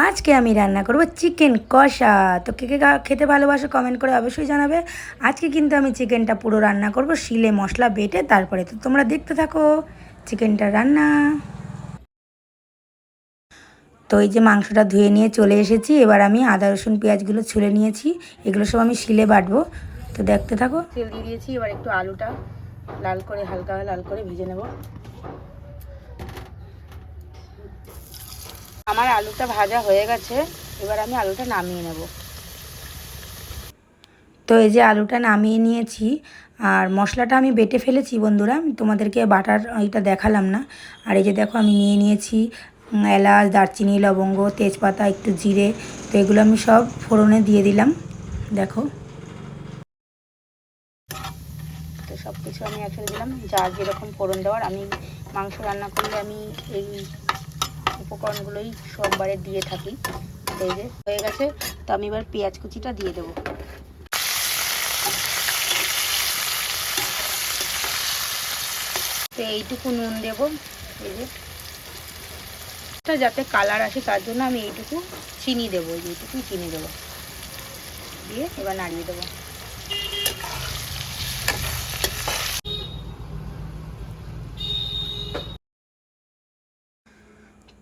আজকে আমি রান্না করব চিকেন কষা। তো কে কে খেতে ভালোবাসো কমেন্ট করে অবশ্যই জানাবে। আজকে কিন্তু আমি চিকেনটা পুরো রান্না করব শিলে মশলা বেটে, তারপরে তো তোমরা দেখতে থাকো চিকেনটা রান্না। তো এই যে মাংসটা ধুয়ে নিয়ে চলে এসেছি, এবার আমি আদা রসুন পেঁয়াজগুলো ছুলে নিয়েছি, এগুলো সব আমি শিলে বাটবো। তো দেখতে থাকো। তেল দিয়ে দিয়েছি, এবার একটু আলুটা লাল করে হালকা লাল করে ভেজে নেব। আমার আলুটা ভাজা হয়ে গেছে, এবার আমি আলুটা নামিয়ে নেব। তো এই যে আলুটা নামিয়ে নিয়েছি, আর মশলাটা আমি বেটে ফেলেছি বন্ধুরা, তোমাদেরকে বাটার এইটা দেখালাম না। আর এই যে দেখো আমি নিয়ে নিয়েছি এলাচ, দারচিনি, লবঙ্গ, তেজপাতা, একটু জিরে। তো এগুলো আমি সব ফোড়নে দিয়ে দিলাম, দেখো। তো সব কিছু আমি একসাথে দিলাম, যার যেরকম ফোড়ন দেওয়ার। আমি মাংস রান্না করলে আমি এই উপকরণগুলোই সোমবারে দিয়ে থাকি। তো এই যে হয়ে গেছে, তো আমি এবার পেঁয়াজ কুচিটা দিয়ে দেবো। তো এইটুকু নুন দেবো, এই যে যাতে কালার আসে তার জন্য আমি এইটুকু চিনি দেবো, এইটুকুই চিনি দেবো, দিয়ে এবার নাড়িয়ে দেবো।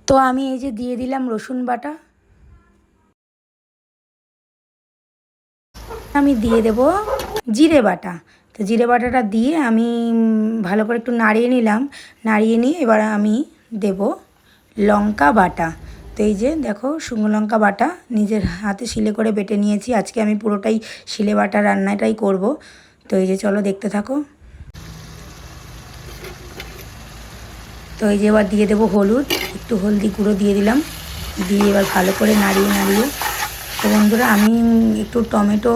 তো আমি এই যে দিয়ে দিলাম রসুন বাটা, আমি দিয়ে দেব জিরে বাটা। তো জিরে বাটাটা দিয়ে আমি ভালো করে একটু নাড়িয়ে নিলাম। নাড়িয়ে নিয়ে এবার আমি দেব লঙ্কা বাটা। তো এই যে দেখো শুকনো লঙ্কা বাটা নিজের হাতে শিলে করে বেটে নিয়েছি। আজকে আমি পুরোটাই শিলে বাটা রান্নাটাই করব। তো এই যে চলো দেখতে থাকো। তো এই যে এবার দিয়ে দেবো হলুদ, একটু হলদি গুঁড়ো দিয়ে দিলাম, দিয়ে এবার ভালো করে নাড়িয়ে। তো বন্ধুরা আমি একটু টমেটো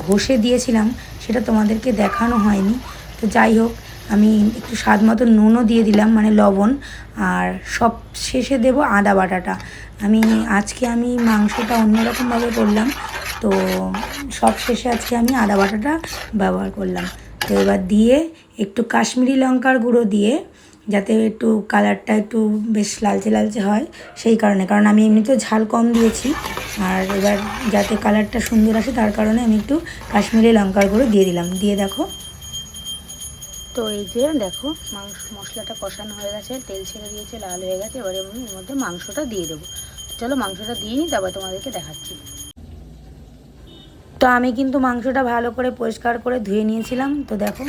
ঘষে দিয়েছিলাম, সেটা তোমাদেরকে দেখানো হয়নি। তো যাই হোক, আমি একটু স্বাদ মতো নুনও দিয়ে দিলাম, মানে লবণ। আর সব শেষে দেব আদা বাটাটা। আজকে আমি মাংসটা অন্যরকমভাবে করলাম, তো সব শেষে আজকে আমি আদা বাটাটা ব্যবহার করলাম। তো এবার দিয়ে একটু কাশ্মীরি লঙ্কার গুঁড়ো দিয়ে, যাতে একটু কালারটা একটু বেশ লালচে হয়, সেই কারণে। কারণ আমি এমনিতেও ঝাল কম দিয়েছি, আর এবার যাতে কালারটা সুন্দর আসে তার কারণে আমি একটু কাশ্মীরি লঙ্কার গুঁড়ো দিয়ে দিলাম। দিয়ে দেখো। তো এই যে দেখো মশলাটা কষানো হয়ে গেছে, তেল ছেড়ে দিয়েছে, লাল হয়ে গেছে। এবারে আমি এর মধ্যে মাংসটা দিয়ে দেবো। চলো মাংসটা দিয়ে নিই, তারপর তোমাদেরকে দেখাচ্ছি। তো আমি কিন্তু মাংসটা ভালো করে পরিষ্কার করে ধুয়ে নিয়েছিলাম। তো দেখো,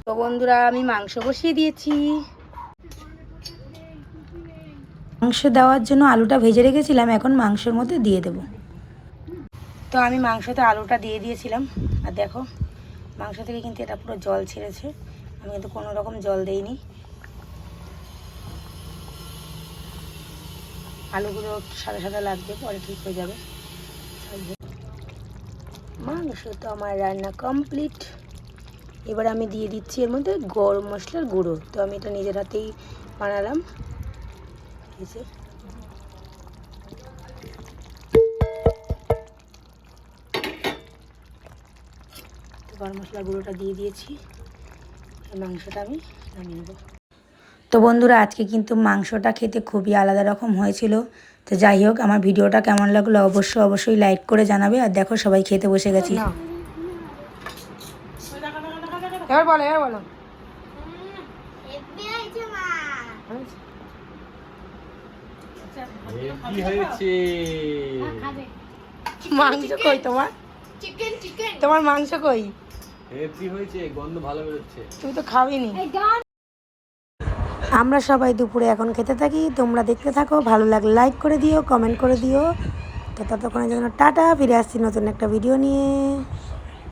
তো বন্ধুরা আমি মাংস বসিয়ে দিয়েছি। মাংস দেওয়ার জন্য আলুটা ভেজে রেখেছিলাম, এখন মাংসের মধ্যে দিয়ে দেব। তো আমি মাংসতে আলুটা দিয়ে দিয়েছিলাম, আর দেখো মাংস থেকে কিন্তু এটা পুরো জল ছেড়েছে। আমি কিন্তু কোনো রকম জল দেইনি। আলুগুলো সাদা লাগবে, পরে ঠিক হয়ে যাবে। মাংস তো আমার রান্না কমপ্লিট। এবার আমি দিয়ে দিচ্ছি এর মধ্যে গরম মশলার গুঁড়ো। তো আমি এটা নিজের হাতেই বানালাম, গরম মশলার গুঁড়োটা দিয়ে দিয়েছি। মাংসটা আমি নামিয়ে নেব। তো বন্ধুরা আজকে কিন্তু মাংসটা খেতে খুবই আলাদা রকম হয়েছিল। তো যাই হোক, আমার ভিডিওটা কেমন লাগলো অবশ্যই লাইক করে জানাবে। আর দেখো সবাই খেতে বসে গেছি। এবার বলো মাংস কই তোমার? তোমার মাংস কই? তুমি তো খাওনি। আমরা সবাই দুপুরে এখন খেতে থাকি, তোমরা দেখতে থাকো। ভালো লাগলে লাইক করে দিও, কমেন্ট করে দিও। তো ততক্ষণের জন্য টাটা, ফিরে আসছি নতুন একটা ভিডিও নিয়ে।